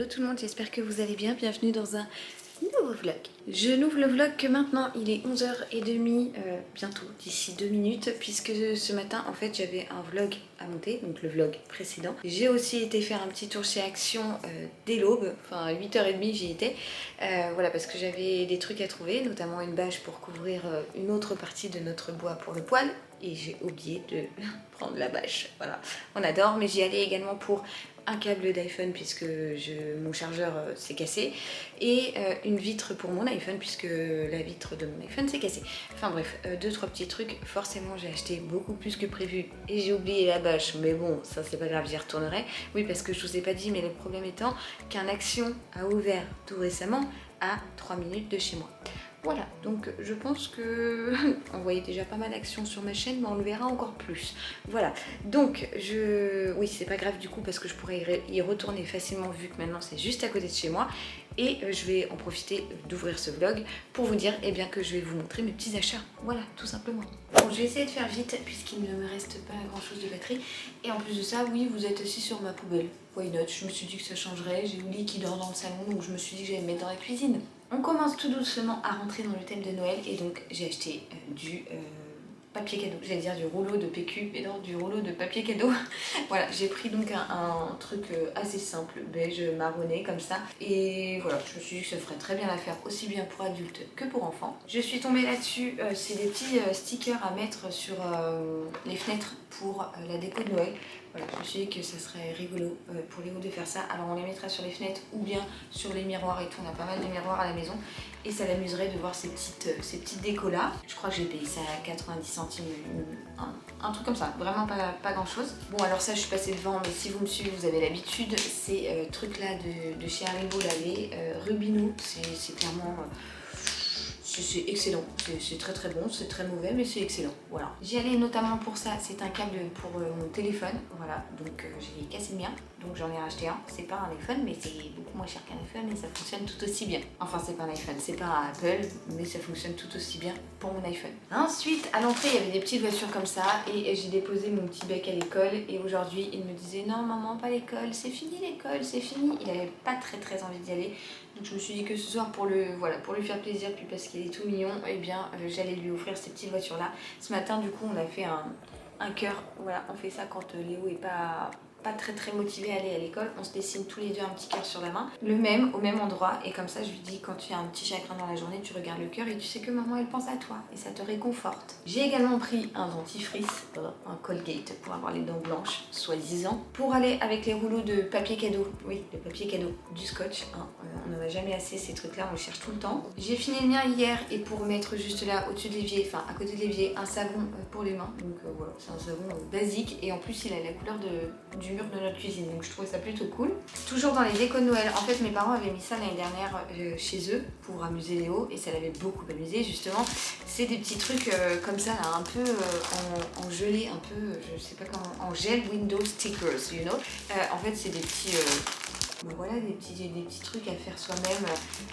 tout le monde, j'espère que vous allez bien, bienvenue dans un nouveau vlog. Je n'ouvre le vlog que maintenant, il est 11h30, bientôt, d'ici 2 minutes, puisque ce matin en fait j'avais un vlog à monter, donc le vlog précédent. J'ai aussi été faire un petit tour chez Action dès l'aube, enfin à 8h30 j'y étais, voilà parce que j'avais des trucs à trouver, notamment une bâche pour couvrir une autre partie de notre bois pour le poêle. Et j'ai oublié de prendre la bâche, voilà, on adore, mais j'y allais également pour un câble d'iPhone puisque mon chargeur s'est cassé et une vitre pour mon iPhone puisque la vitre de mon iPhone s'est cassée. Enfin bref, 2-3 petits trucs. Forcément j'ai acheté beaucoup plus que prévu et j'ai oublié la bâche, mais bon ça c'est pas grave, j'y retournerai. Oui, parce que je vous ai pas dit, mais le problème étant qu'un Action a ouvert tout récemment à 3 minutes de chez moi. Voilà, donc je pense que on voyait déjà pas mal d'actions sur ma chaîne, mais on le verra encore plus. Voilà, donc oui, c'est pas grave du coup parce que je pourrais y retourner facilement vu que maintenant c'est juste à côté de chez moi. Et je vais en profiter d'ouvrir ce vlog pour vous dire que je vais vous montrer mes petits achats. Voilà, tout simplement. Bon, je vais essayer de faire vite puisqu'il ne me reste pas grand chose de batterie. Et en plus de ça, oui, vous êtes assis sur ma poubelle. Why not? Je me suis dit que ça changerait. J'ai Ouli qui dort dans le salon, donc je me suis dit que j'allais me mettre dans la cuisine. On commence tout doucement à rentrer dans le thème de Noël et donc j'ai acheté du papier cadeau, j'allais dire du rouleau de PQ, mais non, du rouleau de papier cadeau. Voilà, j'ai pris donc un truc assez simple, beige marronné comme ça. Et voilà, je me suis dit que ça ferait très bien l'affaire, aussi bien pour adultes que pour enfants. Je suis tombée là-dessus, c'est des petits stickers à mettre sur les fenêtres pour la déco de Noël. Voilà, je me suis dit que ça serait rigolo pour Léo de faire ça. Alors on les mettra sur les fenêtres ou bien sur les miroirs et tout. On a pas mal de miroirs à la maison. Et ça l'amuserait de voir ces petites décos là. Je crois que j'ai payé ça à 90 centimes, un truc comme ça. Vraiment pas grand chose. Bon alors ça je suis passée devant, mais si vous me suivez vous avez l'habitude. Ces trucs là de chez Haribo, là, les Rubino. C'est clairement... c'est excellent, c'est très bon, c'est très mauvais mais c'est excellent, voilà. J'y allais notamment pour ça, c'est un câble pour mon téléphone, voilà, donc j'ai cassé le mien, donc j'en ai racheté un. C'est pas un iPhone mais c'est beaucoup moins cher qu'un iPhone et ça fonctionne tout aussi bien. Enfin c'est pas un iPhone, c'est pas un Apple, mais ça fonctionne tout aussi bien pour mon iPhone. Ensuite, à l'entrée il y avait des petites voitures comme ça et j'ai déposé mon petit bec à l'école et aujourd'hui il me disait non maman pas l'école, c'est fini l'école, c'est fini. Il avait pas très envie d'y aller. Donc je me suis dit que ce soir pour lui faire plaisir, puis parce qu'il est tout mignon, j'allais lui offrir ces petites voitures là. Ce matin du coup on a fait un cœur, voilà, on fait ça quand Léo est pas très motivé à aller à l'école. On se dessine tous les deux un petit cœur sur la main, le même, au même endroit, et comme ça je lui dis quand tu as un petit chagrin dans la journée, tu regardes le cœur et tu sais que maman elle pense à toi et ça te réconforte. J'ai également pris un dentifrice, un Colgate pour avoir les dents blanches, soi-disant, pour aller avec les rouleaux de papier cadeau, oui, de papier cadeau, du scotch, hein. On n'en a jamais assez ces trucs là, on les cherche tout le temps. J'ai fini le mien hier et pour mettre juste là au-dessus de l'évier, enfin à côté de l'évier, un savon pour les mains, donc voilà, c'est un savon basique et en plus il a la couleur du mur de notre cuisine, donc je trouvais ça plutôt cool. Toujours dans les décos de Noël, en fait mes parents avaient mis ça l'année dernière chez eux pour amuser Léo et ça l'avait beaucoup amusé justement. C'est des petits trucs comme ça là, un peu en gelé, un peu, je sais pas comment, en gel window stickers, you know. En fait c'est des petits... voilà, des petits trucs à faire soi-même.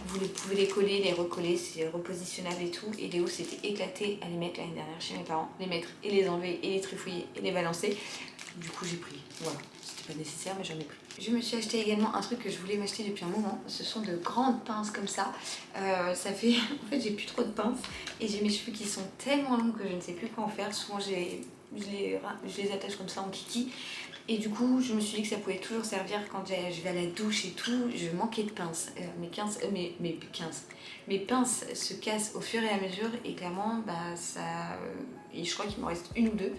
Vous pouvez les coller, les recoller, c'est repositionnable et tout. Et Léo s'était éclaté à les mettre l'année dernière chez mes parents. Les mettre et les enlever et les trifouiller et les balancer. Du coup j'ai pris, voilà. C'était pas nécessaire mais j'en ai pris. Je me suis acheté également un truc que je voulais m'acheter depuis un moment. Ce sont de grandes pinces comme ça. Ça fait... En fait j'ai plus trop de pinces. Et j'ai mes cheveux qui sont tellement longs que je ne sais plus quoi en faire. Souvent je les attache comme ça en kiki. Et du coup, je me suis dit que ça pouvait toujours servir quand je vais à la douche et tout. Je manquais de pinces. Mes pinces se cassent au fur et à mesure et clairement, et je crois qu'il m'en reste une ou deux.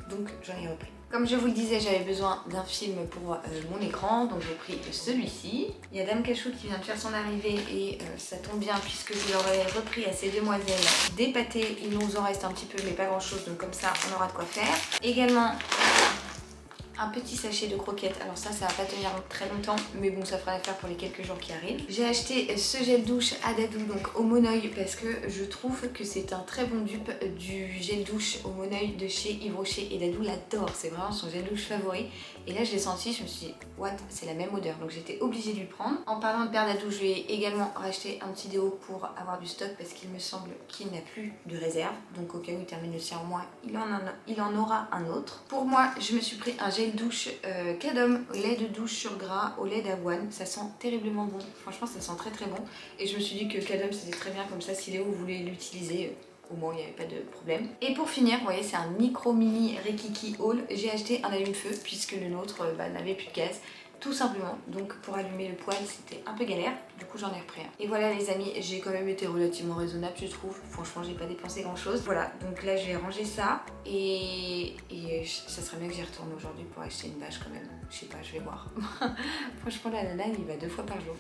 Donc j'en ai repris. Comme je vous le disais, j'avais besoin d'un film pour mon écran, donc j'ai pris celui-ci. Il y a Dame Cachou qui vient de faire son arrivée et ça tombe bien puisque je leur ai repris à ces demoiselles des pâtés. Il nous en reste un petit peu mais pas grand chose, donc comme ça on aura de quoi faire. Également un petit sachet de croquettes, alors ça va pas tenir très longtemps mais bon ça fera l'affaire pour les quelques jours qui arrivent. J'ai acheté ce gel douche à Dadou, donc au Monoeil, parce que je trouve que c'est un très bon dupe du gel douche au Monoeil de chez Yves Rocher et Dadou l'adore, c'est vraiment son gel douche favori. Et là je l'ai senti, je me suis dit what, c'est la même odeur, donc j'étais obligée de lui prendre. En parlant de Père Dadou, je lui ai également racheté un petit déo pour avoir du stock parce qu'il me semble qu'il n'a plus de réserve, donc au cas où il termine le sien en mois, il en aura un autre. Pour moi je me suis pris un gel gel douche Cadom, lait de douche sur gras au lait d'avoine. Ça sent terriblement bon, franchement ça sent très très bon. Et je me suis dit que Cadom c'était très bien comme ça, si Léo voulait l'utiliser, au moins il n'y avait pas de problème. Et pour finir, vous voyez c'est un micro mini Rikiki haul. J'ai acheté un allume-feu puisque le nôtre n'avait plus de gaz. Tout simplement, donc pour allumer le poêle c'était un peu galère, du coup j'en ai repris un. Et voilà les amis, j'ai quand même été relativement raisonnable je trouve, franchement j'ai pas dépensé grand chose. Voilà, donc là je vais ranger ça et ça serait bien que j'y retourne aujourd'hui pour acheter une bâche quand même, je sais pas, je vais voir. Franchement la nana il va 2 fois par jour.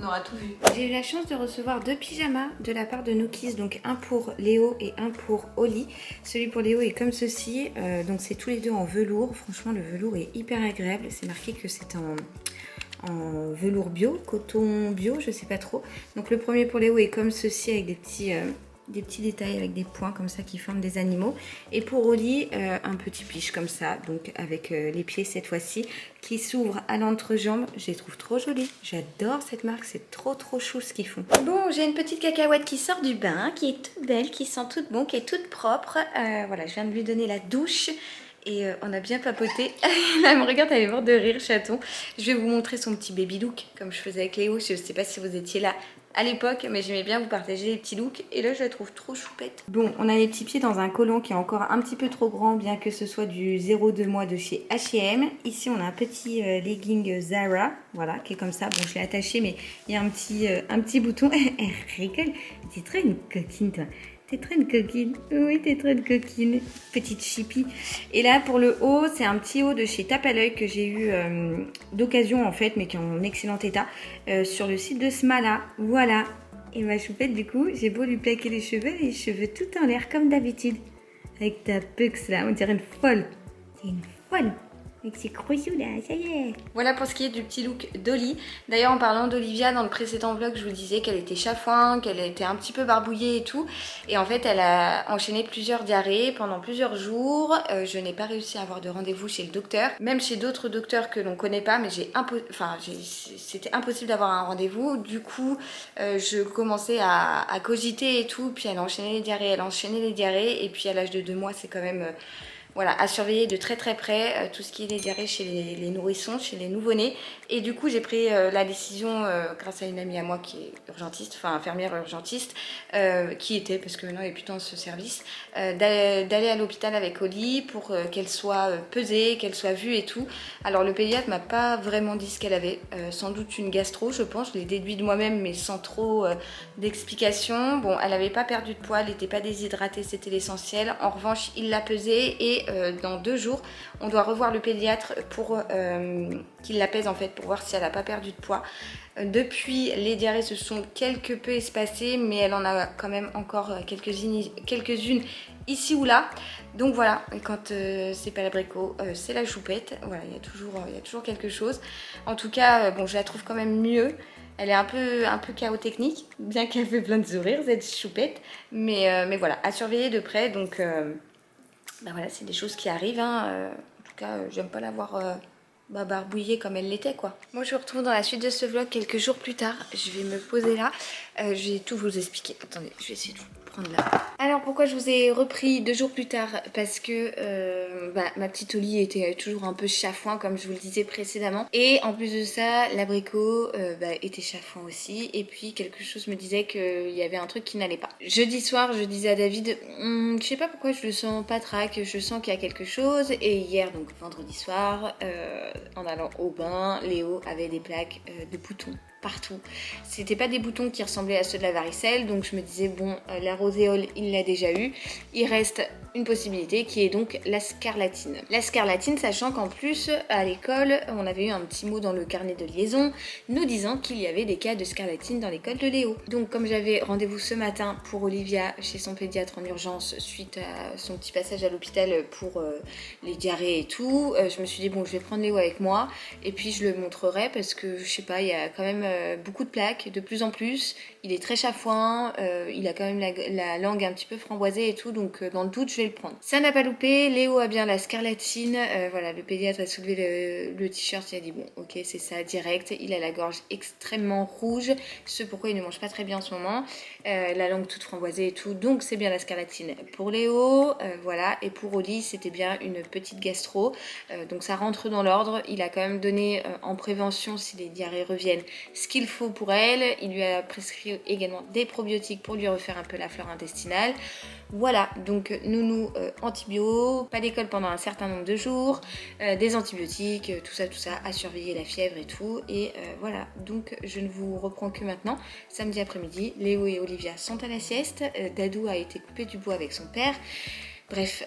On aura tout vu. J'ai eu la chance de recevoir 2 pyjamas de la part de Nookies, donc un pour Léo et un pour Oli. Celui pour Léo est comme ceci, donc c'est tous les deux en velours. Franchement le velours est hyper agréable, c'est marqué que c'est en velours bio, coton bio, je sais pas trop. Donc le premier pour Léo est comme ceci avec des petits détails avec des points comme ça qui forment des animaux. Et pour Oli, un petit piche comme ça, donc avec les pieds cette fois-ci, qui s'ouvrent à l'entrejambe. Je les trouve trop jolies. J'adore cette marque, c'est trop chou ce qu'ils font. Bon, j'ai une petite cacahuète qui sort du bain, qui est toute belle, qui sent toute bon, qui est toute propre. Voilà, je viens de lui donner la douche. Et on a bien papoté. Là, elle me regarde, elle est morte de rire, chaton. Je vais vous montrer son petit baby look, comme je faisais avec Léo. Je ne sais pas si vous étiez là à l'époque, mais j'aimais bien vous partager les petits looks. Et là, je la trouve trop choupette. Bon, on a les petits pieds dans un collant qui est encore un petit peu trop grand, bien que ce soit du 0,2 mois de chez H&M. Ici, on a un petit legging Zara, voilà, qui est comme ça. Bon, je l'ai attaché, mais il y a un petit bouton. Elle rigole. C'est très une coquine, toi. T'es très une coquine. Oui, t'es très une coquine. Petite chippie. Et là, pour le haut, c'est un petit haut de chez Tape à l'œil que j'ai eu d'occasion, en fait, mais qui est en excellent état, sur le site de Smala. Voilà. Et ma choupette, du coup, j'ai beau lui plaquer les cheveux tout en l'air, comme d'habitude. Avec ta puce, là, on dirait une folle. C'est une folle. Avec ses croyous là, ça y est. Voilà pour ce qui est du petit look d'Oli. D'ailleurs en parlant d'Olivia, dans le précédent vlog je vous disais qu'elle était chafouin, qu'elle était un petit peu barbouillée et tout. Et en fait elle a enchaîné plusieurs diarrhées pendant plusieurs jours. Je n'ai pas réussi à avoir de rendez-vous chez le docteur. Même chez d'autres docteurs que l'on connaît pas, mais c'était impossible d'avoir un rendez-vous. Du coup je commençais à cogiter et tout. Puis elle a enchaîné les diarrhées, et puis à l'âge de 2 mois c'est quand même... Voilà, à surveiller de très près tout ce qui est les diarrhées chez les nourrissons, chez les nouveau-nés. Et du coup, j'ai pris la décision, grâce à une amie à moi qui est urgentiste, enfin infirmière urgentiste, qui était, parce que maintenant elle est plutôt dans ce service, d'aller à l'hôpital avec Oli pour qu'elle soit pesée, qu'elle soit vue et tout. Alors le pédiatre m'a pas vraiment dit ce qu'elle avait, sans doute une gastro, je pense, je l'ai déduit de moi-même, mais sans trop d'explications. Bon, elle n'avait pas perdu de poids, elle n'était pas déshydratée, c'était l'essentiel. En revanche, il l'a pesée et dans 2 jours, on doit revoir le pédiatre pour qu'il la pèse en fait, pour voir si elle n'a pas perdu de poids. Depuis, les diarrhées se sont quelque peu espacées, mais elle en a quand même encore quelques-unes ici ou là. Donc voilà, et quand c'est pas l'abricot, c'est la choupette. Voilà, il y a toujours quelque chose. En tout cas, bon, je la trouve quand même mieux. Elle est un peu chaotechnique, bien qu'elle fait plein de sourires, cette choupette. Mais voilà, à surveiller de près. Donc bah voilà, c'est des choses qui arrivent. Hein. En tout cas, j'aime pas l'avoir barbouillée comme elle l'était, quoi. Moi, je vous retrouve dans la suite de ce vlog quelques jours plus tard. Je vais me poser là. Je vais tout vous expliquer. Attendez, je vais essayer de vous prendre là. Alors, pourquoi je vous ai repris 2 jours plus tard? Parce que ma petite Oli était toujours un peu chafouin, comme je vous le disais précédemment. Et en plus de ça, l'abricot était chafouin aussi. Et puis, quelque chose me disait qu'il y avait un truc qui n'allait pas. Jeudi soir, je disais à David, je sais pas pourquoi je le sens pas trac, je sens qu'il y a quelque chose. Et hier, donc vendredi soir, en allant au bain, Léo avait des plaques de boutons partout. C'était pas des boutons qui ressemblaient à ceux de la varicelle, donc je me disais bon, la roséole il l'a déjà eu, il reste une possibilité qui est donc la scarlatine. La scarlatine, sachant qu'en plus à l'école on avait eu un petit mot dans le carnet de liaison nous disant qu'il y avait des cas de scarlatine dans l'école de Léo. Donc comme j'avais rendez-vous ce matin pour Olivia chez son pédiatre en urgence suite à son petit passage à l'hôpital pour les diarrhées et tout, je me suis dit bon, je vais prendre Léo avec moi et puis je le montrerai parce que je sais pas, il y a quand même beaucoup de plaques, de plus en plus. Il est très chafouin, il a quand même la langue un petit peu framboisée et tout, donc dans le doute, je vais le prendre. Ça n'a pas loupé, Léo a bien la scarlatine. Voilà, le pédiatre a soulevé le t-shirt, il a dit bon, ok, c'est ça, direct. Il a la gorge extrêmement rouge, ce pourquoi il ne mange pas très bien en ce moment. La langue toute framboisée et tout, donc c'est bien la scarlatine pour Léo. Voilà, et pour Oli, c'était bien une petite gastro, donc ça rentre dans l'ordre. Il a quand même donné en prévention, si les diarrhées reviennent, ce qu'il faut pour elle. Il lui a prescrit également des probiotiques pour lui refaire un peu la flore intestinale. Voilà, donc nounou antibio, pas d'école pendant un certain nombre de jours, des antibiotiques, tout ça, à surveiller la fièvre et tout. Et voilà, donc je ne vous reprends que maintenant. Samedi après-midi, Léo et Olivia sont à la sieste. Dadou a été coupé du bois avec son père. Bref,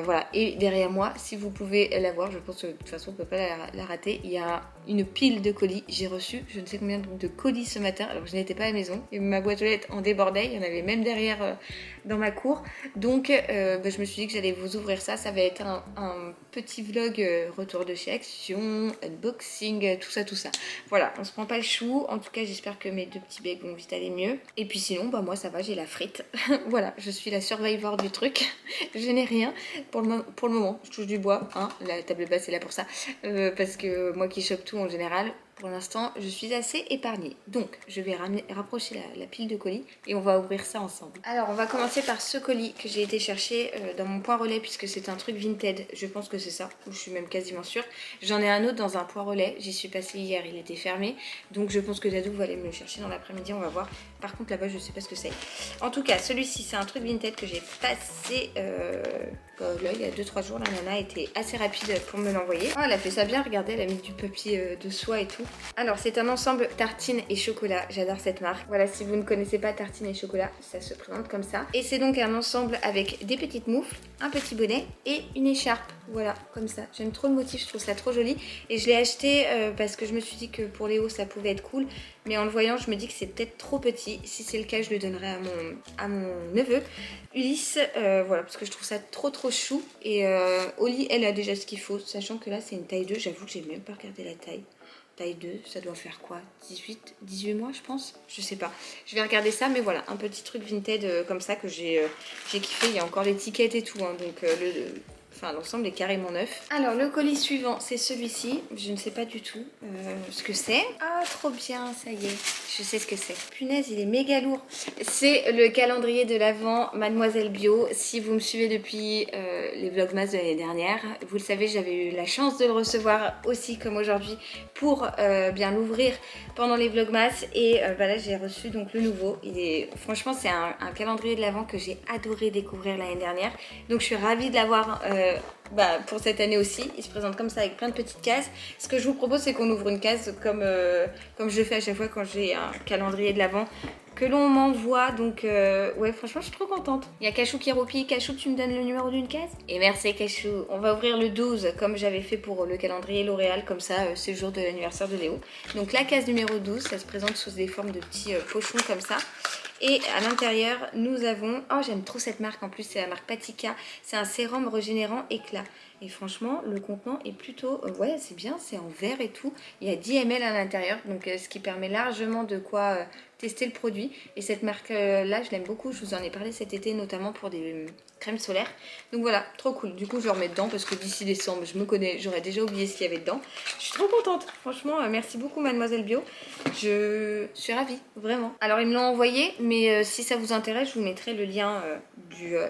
voilà. Et derrière moi, si vous pouvez la voir, je pense que de toute façon on ne peut pas la rater, il y a une pile de colis. J'ai reçu je ne sais combien de colis ce matin, alors je n'étais pas à la maison. Et ma boîte aux lettres en débordait, il y en avait même derrière dans ma cour. Donc je me suis dit que j'allais vous ouvrir ça. Ça va être un petit vlog retour de chez Action, unboxing, tout ça. Voilà, on se prend pas le chou. En tout cas, j'espère que mes deux petits becs vont vite aller mieux. Et puis sinon, bah moi ça va, j'ai la frite. Voilà, je suis la survivor du truc. Je n'ai rien pour le moment, je touche du bois, hein. La table basse est là pour ça, parce que moi qui chope tout en général, pour l'instant je suis assez épargnée. Donc je vais rapprocher la pile de colis et on va ouvrir ça ensemble. Alors on va commencer par ce colis que j'ai été chercher dans mon point relais, puisque c'est un truc Vinted, je pense que c'est ça, ou je suis même quasiment sûre. J'en ai un autre dans un point relais, j'y suis passée hier, il était fermé, donc je pense que Dadou va aller me le chercher dans l'après-midi, on va voir. Par contre là-bas je sais pas ce que c'est. En tout cas celui-ci c'est un truc Vinted que j'ai passé là il y a 2-3 jours. La nana était assez rapide pour me l'envoyer. Oh, elle a fait ça bien, regardez, elle a mis du papier de soie et tout. Alors c'est un ensemble tartine et chocolat, j'adore cette marque. Voilà, si vous ne connaissez pas tartine et chocolat, ça se présente comme ça. Et c'est donc un ensemble avec des petites moufles, un petit bonnet et une écharpe. Voilà, comme ça. J'aime trop le motif, je trouve ça trop joli. Et je l'ai acheté parce que je me suis dit que pour Léo ça pouvait être cool. Mais en le voyant, je me dis que c'est peut-être trop petit. Si c'est le cas, je le donnerai à mon neveu, Ulysse. Voilà, parce que je trouve ça trop chou. Et Oli, elle a déjà ce qu'il faut. Sachant que là, c'est une taille 2. J'avoue que j'ai même pas regardé la taille. Taille 2, ça doit faire quoi, 18 mois je pense. Je sais pas. Je vais regarder ça, mais voilà, un petit truc Vinted comme ça que j'ai kiffé. Il y a encore l'étiquette et tout, hein, donc l'ensemble est carrément neuf. Alors le colis suivant, c'est celui-ci. Je ne sais pas du tout ce que c'est. Ah, trop bien, ça y est. Je sais ce que c'est. Punaise, il est méga lourd. C'est le calendrier de l'Avent Mademoiselle Bio. Si vous me suivez depuis les Vlogmas de l'année dernière, vous le savez, j'avais eu la chance de le recevoir aussi comme aujourd'hui pour bien l'ouvrir pendant les Vlogmas. Et là, j'ai reçu donc le nouveau. Franchement, c'est un calendrier de l'Avent que j'ai adoré découvrir l'année dernière. Donc je suis ravie de l'avoir pour cette année aussi. Il se présente comme ça avec plein de petites cases. Ce que je vous propose, c'est qu'on ouvre une case comme je fais à chaque fois quand j'ai un calendrier de l'Avent que l'on m'envoie. Donc ouais, franchement je suis trop contente. Il y a Cachou qui roupille. Cachou, tu me donnes le numéro d'une case? Et merci Cachou. On va ouvrir le 12 comme j'avais fait pour le calendrier L'Oréal, comme ça c'est le jour de l'anniversaire de Léo. Donc la case numéro 12, ça se présente sous des formes de petits pochons comme ça. Et à l'intérieur, nous avons... Oh, j'aime trop cette marque. En plus, c'est la marque Patika. C'est un sérum régénérant éclat. Et franchement, le contenant est plutôt... ouais, c'est bien. C'est en verre et tout. Il y a 10 ml à l'intérieur. Donc, ce qui permet largement de quoi tester le produit. Et cette marque-là, je l'aime beaucoup. Je vous en ai parlé cet été, notamment pour des crèmes solaires. Donc voilà, trop cool. Du coup, je le remets dedans parce que d'ici décembre, je me connais. J'aurais déjà oublié ce qu'il y avait dedans. Je suis trop contente. Franchement, merci beaucoup, Mademoiselle Bio. Je suis ravie, vraiment. Alors, ils me l'ont envoyé, mais si ça vous intéresse, je vous mettrai le lien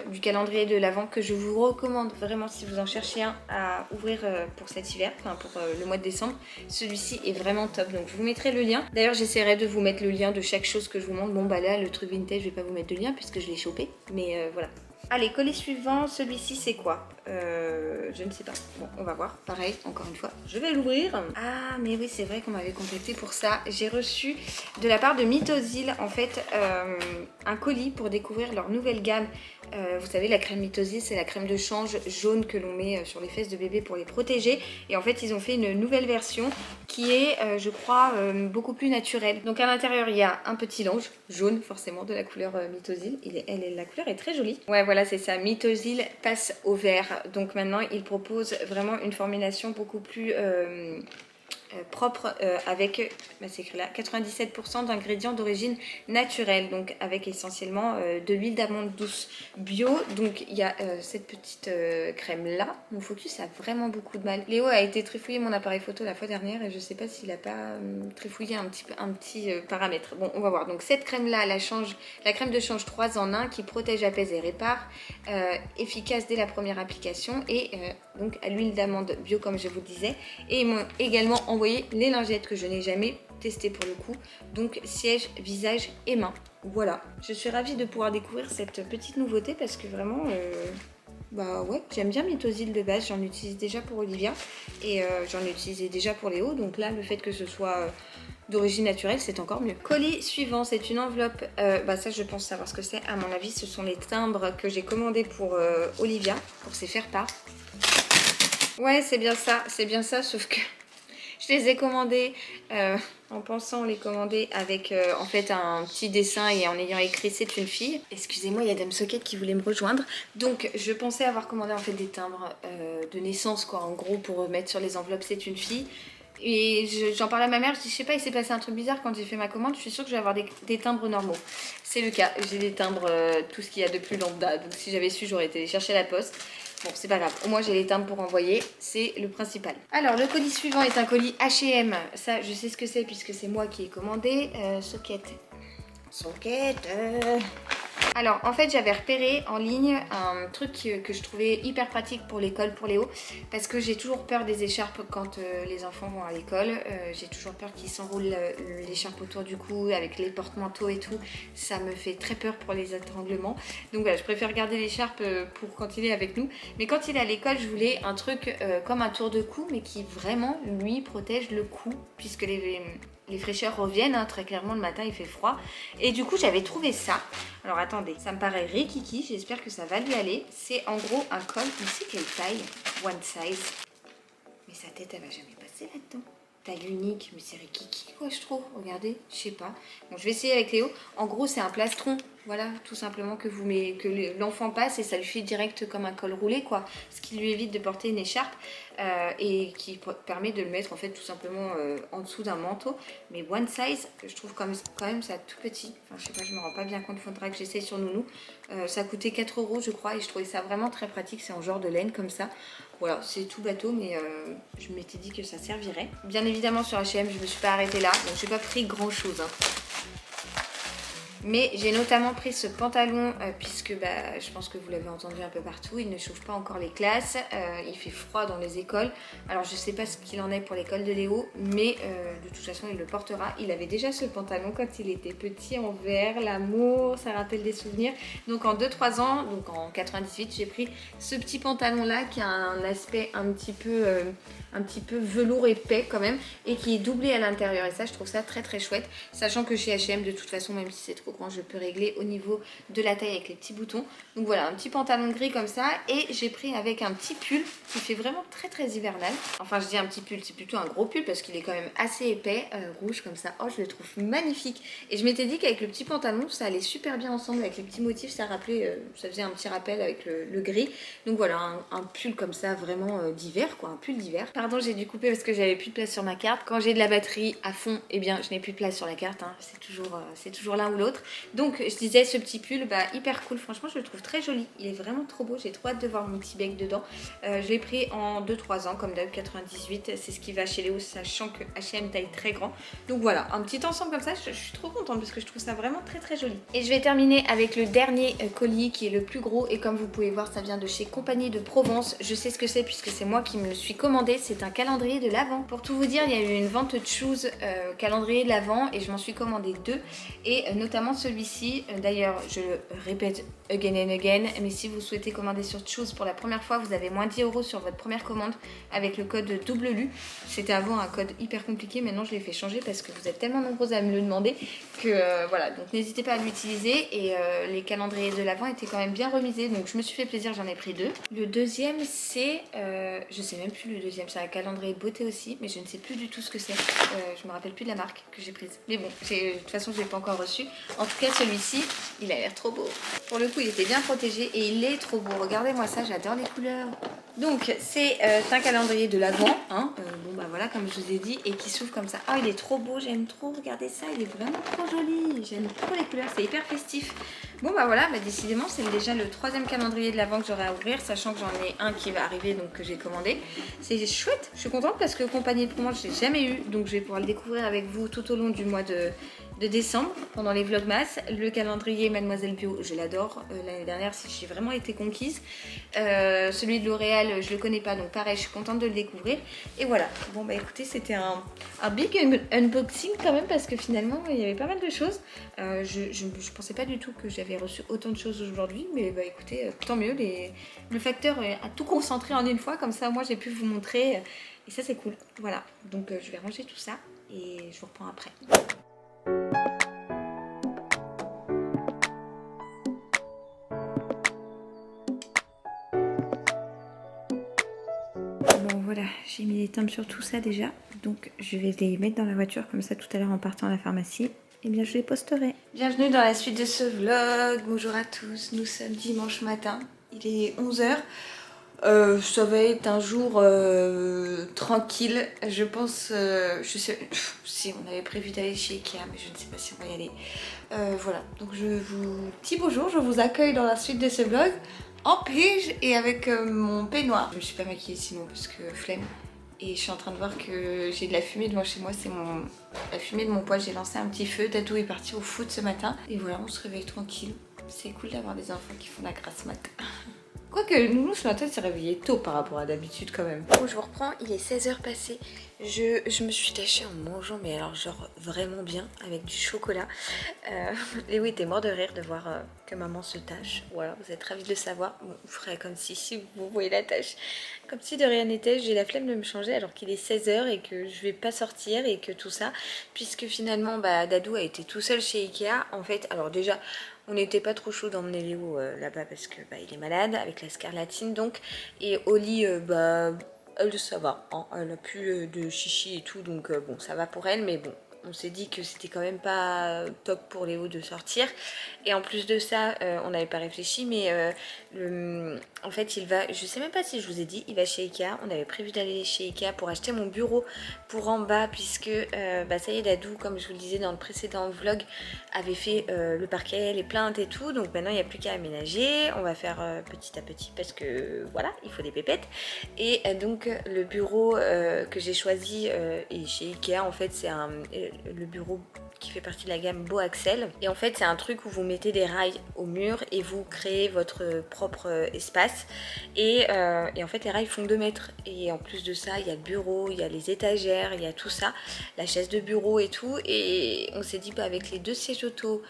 du calendrier de l'Avent que je vous recommande vraiment si vous en cherchez un à ouvrir pour cet hiver, enfin pour le mois de décembre. Celui-ci est vraiment top, donc je vous mettrai le lien. D'ailleurs, j'essaierai de vous mettre le lien de chaque chose que je vous montre. Bon, bah là, le truc vintage, je vais pas vous mettre de lien puisque je l'ai chopé, mais voilà. Allez, colis suivant, celui-ci c'est quoi? Je ne sais pas. Bon, on va voir. Pareil, encore une fois, je vais l'ouvrir. Ah, mais oui, c'est vrai qu'on m'avait contacté pour ça. J'ai reçu de la part de Mythosil, en fait, un colis pour découvrir leur nouvelle gamme. Vous savez, la crème Mythosil, c'est la crème de change jaune que l'on met sur les fesses de bébé pour les protéger. Et en fait, ils ont fait une nouvelle version qui est, je crois, beaucoup plus naturelle. Donc à l'intérieur, il y a un petit linge jaune, forcément, de la couleur Mythosil. La couleur est très jolie. Ouais, voilà, c'est ça. Mythosil passe au vert. Donc maintenant, ils proposent vraiment une formulation beaucoup plus propre avec, bah, c'est écrit là, 97% d'ingrédients d'origine naturelle, donc avec essentiellement de l'huile d'amande douce bio. Donc il y a cette petite crème là. Mon focus a vraiment beaucoup de mal. Léo a été trifouiller mon appareil photo la fois dernière et je sais pas s'il a pas trifouillé un petit paramètre. Bon, on va voir. Donc cette crème là, la crème de change 3 en 1 qui protège, apaise et répare, efficace dès la première application et donc à l'huile d'amande bio comme je vous disais. Et ils m'ont également envoyé les lingettes que je n'ai jamais testées pour le coup, donc siège, visage et mains. Voilà, je suis ravie de pouvoir découvrir cette petite nouveauté parce que vraiment, bah ouais, j'aime bien Mythosil de base, j'en utilise déjà pour Olivia et j'en ai utilisé déjà pour Léo, donc là le fait que ce soit d'origine naturelle, c'est encore mieux. Colis suivant, c'est une enveloppe, bah ça je pense savoir ce que c'est, à mon avis ce sont les timbres que j'ai commandés pour Olivia, pour ses faire-part. Ouais, c'est bien ça, sauf que je les ai commandés en pensant les commander avec en fait un petit dessin et en ayant écrit c'est une fille. Excusez-moi, il y a Dame Socket qui voulait me rejoindre. Donc je pensais avoir commandé en fait des timbres de naissance quoi, en gros pour mettre sur les enveloppes c'est une fille. Et j'en parlais à ma mère, je dis je sais pas, il s'est passé un truc bizarre quand j'ai fait ma commande, je suis sûre que je vais avoir des timbres normaux. C'est le cas, j'ai des timbres tout ce qu'il y a de plus lambda, donc si j'avais su j'aurais été les chercher à la poste. Bon, c'est pas grave, au moins j'ai les timbres pour envoyer, c'est le principal. Alors, le colis suivant est un colis H&M. Ça, je sais ce que c'est puisque c'est moi qui ai commandé. Socket. Alors, en fait, j'avais repéré en ligne un truc que je trouvais hyper pratique pour l'école, pour Léo. Parce que j'ai toujours peur des écharpes quand les enfants vont à l'école. J'ai toujours peur qu'ils s'enroulent l'écharpe autour du cou avec les porte-manteaux et tout. Ça me fait très peur pour les étranglements. Donc voilà, je préfère garder l'écharpe pour quand il est avec nous. Mais quand il est à l'école, je voulais un truc comme un tour de cou, mais qui vraiment, lui, protège le cou. Puisque les fraîcheurs reviennent, hein, très clairement le matin il fait froid. Et du coup j'avais trouvé ça. Alors attendez, ça me paraît rikiki, j'espère que ça va lui aller. C'est en gros un col, tu sais quelle taille? One size. Mais sa tête elle va jamais passer là-dedans. Taille unique, mais c'est rikiki quoi je trouve. Regardez, je sais pas. Bon je vais essayer avec Léo. En gros c'est un plastron. Voilà, tout simplement que l'enfant passe et ça lui fait direct comme un col roulé quoi. Ce qui lui évite de porter une écharpe et qui permet de le mettre en fait tout simplement en dessous d'un manteau. Mais one size, je trouve quand même ça tout petit. Enfin je sais pas, je me rends pas bien compte, il faudra que j'essaye sur Nounou. Ça coûtait 4 € je crois et je trouvais ça vraiment très pratique. C'est en genre de laine comme ça. Voilà, c'est tout bateau mais je m'étais dit que ça servirait. Bien évidemment sur H&M je me suis pas arrêtée là, donc j'ai pas pris grand chose. Hein. Mais j'ai notamment pris ce pantalon puisque bah, je pense que vous l'avez entendu un peu partout, il ne chauffe pas encore les classes, il fait froid dans les écoles. Alors je sais pas ce qu'il en est pour l'école de Léo, mais de toute façon il le portera. Il avait déjà ce pantalon quand il était petit en vert, l'amour, ça rappelle des souvenirs. Donc en 2-3 ans, donc en 98, j'ai pris ce petit pantalon là qui a un aspect un petit peu velours épais quand même et qui est doublé à l'intérieur et ça je trouve ça très très chouette, sachant que chez H&M de toute façon même si c'est trop grand je peux régler au niveau de la taille avec les petits boutons. Donc voilà, un petit pantalon gris comme ça et j'ai pris avec un petit pull qui fait vraiment très très hivernal. Enfin je dis un petit pull, c'est plutôt un gros pull parce qu'il est quand même assez épais, rouge comme ça. Oh je le trouve magnifique et je m'étais dit qu'avec le petit pantalon ça allait super bien ensemble avec les petits motifs, ça rappelait, ça faisait un petit rappel avec le gris. Donc voilà, un pull comme ça vraiment d'hiver quoi, un pull d'hiver. Pardon, j'ai dû couper parce que j'avais plus de place sur ma carte. Quand j'ai de la batterie à fond, eh bien je n'ai plus de place sur la carte, hein. C'est toujours l'un ou l'autre. Donc je disais ce petit pull, bah hyper cool, franchement je le trouve très joli, il est vraiment trop beau, j'ai trop hâte de voir mon petit bec dedans. Je l'ai pris en 2-3 ans comme d'hab, 98, c'est ce qui va chez Léo, sachant que H&M taille très grand. Donc voilà, un petit ensemble comme ça, je suis trop contente parce que je trouve ça vraiment très très joli. Et je vais terminer avec le dernier colis qui est le plus gros et comme vous pouvez voir ça vient de chez Compagnie de Provence. Je sais ce que c'est puisque c'est moi qui me le suis commandé, c'est un calendrier de l'Avent. Pour tout vous dire, il y a eu une vente de shoes calendrier de l'Avent et je m'en suis commandé 2 et notamment celui-ci. D'ailleurs, je le répète again and again, mais si vous souhaitez commander sur Choose pour la première fois, vous avez moins 10 € sur votre première commande avec le code WLU. C'était avant un code hyper compliqué, maintenant je l'ai fait changer parce que vous êtes tellement nombreuses à me le demander que voilà, donc n'hésitez pas à l'utiliser et les calendriers de l'Avent étaient quand même bien remisés, donc je me suis fait plaisir, j'en ai pris 2. Le deuxième c'est, je sais même plus le deuxième, c'est un calendrier beauté aussi, mais je ne sais plus du tout ce que c'est, je me rappelle plus de la marque que j'ai prise, mais bon, de toute façon je l'ai pas encore reçu. En tout cas celui-ci, il a l'air trop beau. Pour le coup il était bien protégé et il est trop beau, regardez-moi ça, j'adore les couleurs. Donc c'est un calendrier de l'Avent, hein. Bon bah voilà, comme je vous ai dit, et qui s'ouvre comme ça. Oh, il est trop beau, j'aime trop, regardez ça, il est vraiment trop joli. J'aime trop les couleurs, c'est hyper festif. Bon bah voilà, bah décidément c'est déjà le 3e calendrier de l'Avent que j'aurai à ouvrir, sachant que j'en ai un qui va arriver, donc que j'ai commandé. C'est chouette, je suis contente parce que Compagnie de Provence je l'ai jamais eu, donc je vais pouvoir le découvrir avec vous tout au long du mois de décembre, pendant les vlogmas. Le calendrier Mademoiselle Bio, je l'adore. L'année dernière, j'ai vraiment été conquise. Celui de L'Oréal, je le connais pas, donc pareil, je suis contente de le découvrir. Et voilà, bon bah écoutez, c'était un big unboxing quand même, parce que finalement, il y avait pas mal de choses. Je pensais pas du tout que j'avais reçu autant de choses aujourd'hui, mais bah écoutez, tant mieux, le facteur a tout concentré en une fois, comme ça moi j'ai pu vous montrer, et ça c'est cool. Voilà, donc je vais ranger tout ça, et je vous reprends après. Bon voilà, j'ai mis les timbres sur tout ça déjà, donc je vais les mettre dans la voiture, comme ça tout à l'heure en partant à la pharmacie, et bien je les posterai. Bienvenue dans la suite de ce vlog, bonjour à tous, nous sommes dimanche matin, il est 11 h. Ça va être un jour tranquille, je pense, je sais, si on avait prévu d'aller chez Ikea, mais je ne sais pas si on va y aller. Voilà, donc je vous dis bonjour, je vous accueille dans la suite de ce vlog, en pige et avec mon peignoir. Je me suis pas maquillée sinon parce que flemme. Et je suis en train de voir que j'ai de la fumée devant chez moi, c'est la fumée de mon poêle. J'ai lancé un petit feu, Dadou est parti au foot ce matin. Et voilà, on se réveille tranquille. C'est cool d'avoir des enfants qui font la grasse mat. Quoique Noulou ce matin s'est réveillé tôt par rapport à d'habitude quand même. Bon, je vous reprends, il est 16 h passées. Je me suis tâchée en mangeant, mais alors genre vraiment bien, avec du chocolat. Léo était mort de rire de voir que maman se tâche. Voilà, vous êtes ravis de le savoir. Bon, vous ferez comme si vous voyez la tâche. Comme si de rien n'était, j'ai la flemme de me changer alors qu'il est 16 h et que je vais pas sortir et que tout ça. Puisque finalement, bah, Dadou a été tout seul chez Ikea. En fait, alors déjà... On n'était pas trop chaud d'emmener Léo là-bas parce que bah, il est malade avec la scarlatine donc. Et Oli, bah, elle ça va, hein, elle a plus de chichi et tout donc bon ça va pour elle mais bon. On s'est dit que c'était quand même pas top pour Léo de sortir. Et en plus de ça, on n'avait pas réfléchi, mais en fait, il va, je sais même pas si je vous ai dit, il va chez Ikea. On avait prévu d'aller chez Ikea pour acheter mon bureau pour en bas, puisque bah, ça y est, Dadou, comme je vous le disais dans le précédent vlog, avait fait le parquet, les plaintes et tout. Donc maintenant, il n'y a plus qu'à aménager. On va faire petit à petit parce que voilà, il faut des pépettes. Et donc, le bureau que j'ai choisi et chez Ikea, en fait, c'est le bureau qui fait partie de la gamme Beau Axel. Et en fait, c'est un truc où vous mettez des rails au mur et vous créez votre propre espace. Et en fait, les rails font 2 mètres. Et en plus de ça, il y a le bureau, il y a les étagères, il y a tout ça, la chaise de bureau et tout. Et on s'est dit, bah, avec les 2 sièges auto,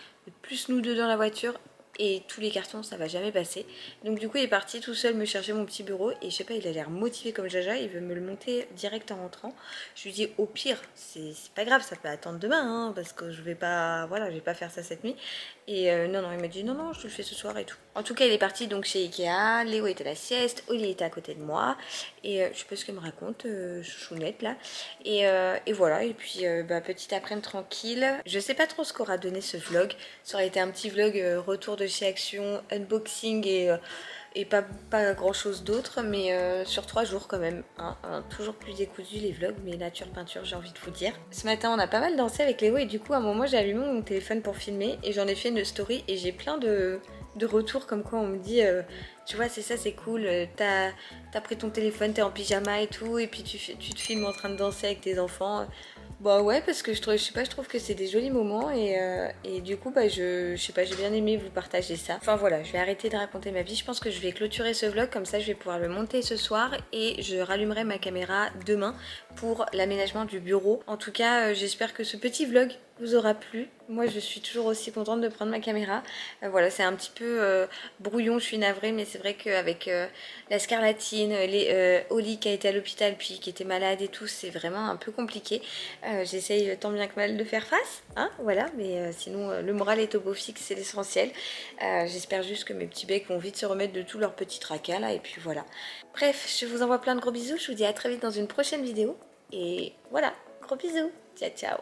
plus nous deux dans la voiture, et tous les cartons ça va jamais passer. Donc du coup il est parti tout seul me chercher mon petit bureau et je sais pas, il a l'air motivé comme Jaja, il veut me le monter direct en rentrant. Je lui dis au pire c'est pas grave, ça peut attendre demain hein, parce que je vais pas, voilà, je vais pas faire ça cette nuit. Et non il m'a dit non je te le fais ce soir et tout. En tout cas il est parti donc chez Ikea, Léo était à la sieste, Oli était à côté de moi et je sais pas ce qu'elle me raconte, chouchounette là. Et voilà, et puis bah, petit après-midi tranquille. Je sais pas trop ce qu'aura donné ce vlog. Ça aurait été un petit vlog retour de chez Action, unboxing et pas grand chose d'autre, mais sur 3 jours quand même, hein, toujours plus décousu les vlogs, mais nature peinture j'ai envie de vous dire. Ce matin on a pas mal dansé avec Léo et du coup à un moment j'ai allumé mon téléphone pour filmer et j'en ai fait une story et j'ai plein de retours comme quoi on me dit tu vois c'est ça, c'est cool, t'as pris ton téléphone, t'es en pyjama et tout et puis tu te filmes en train de danser avec tes enfants. Bah ouais, parce que je trouve que c'est des jolis moments et du coup bah je sais pas, j'ai bien aimé vous partager ça. Enfin voilà, je vais arrêter de raconter ma vie, je pense que je vais clôturer ce vlog, comme ça je vais pouvoir le monter ce soir et je rallumerai ma caméra demain pour l'aménagement du bureau. En tout cas, j'espère que ce petit vlog vous aura plu. Moi je suis toujours aussi contente de prendre ma caméra. Voilà, c'est un petit peu brouillon, je suis navrée, mais c'est vrai qu'avec la scarlatine, Oli qui a été à l'hôpital puis qui était malade et tout, c'est vraiment un peu compliqué. J'essaye tant bien que mal de faire face, hein, voilà, mais sinon le moral est au beau fixe, c'est l'essentiel. J'espère juste que mes petits becs vont vite se remettre de tout leur petit tracas là, et puis voilà. Bref, je vous envoie plein de gros bisous, je vous dis à très vite dans une prochaine vidéo, et voilà, gros bisous, ciao ciao.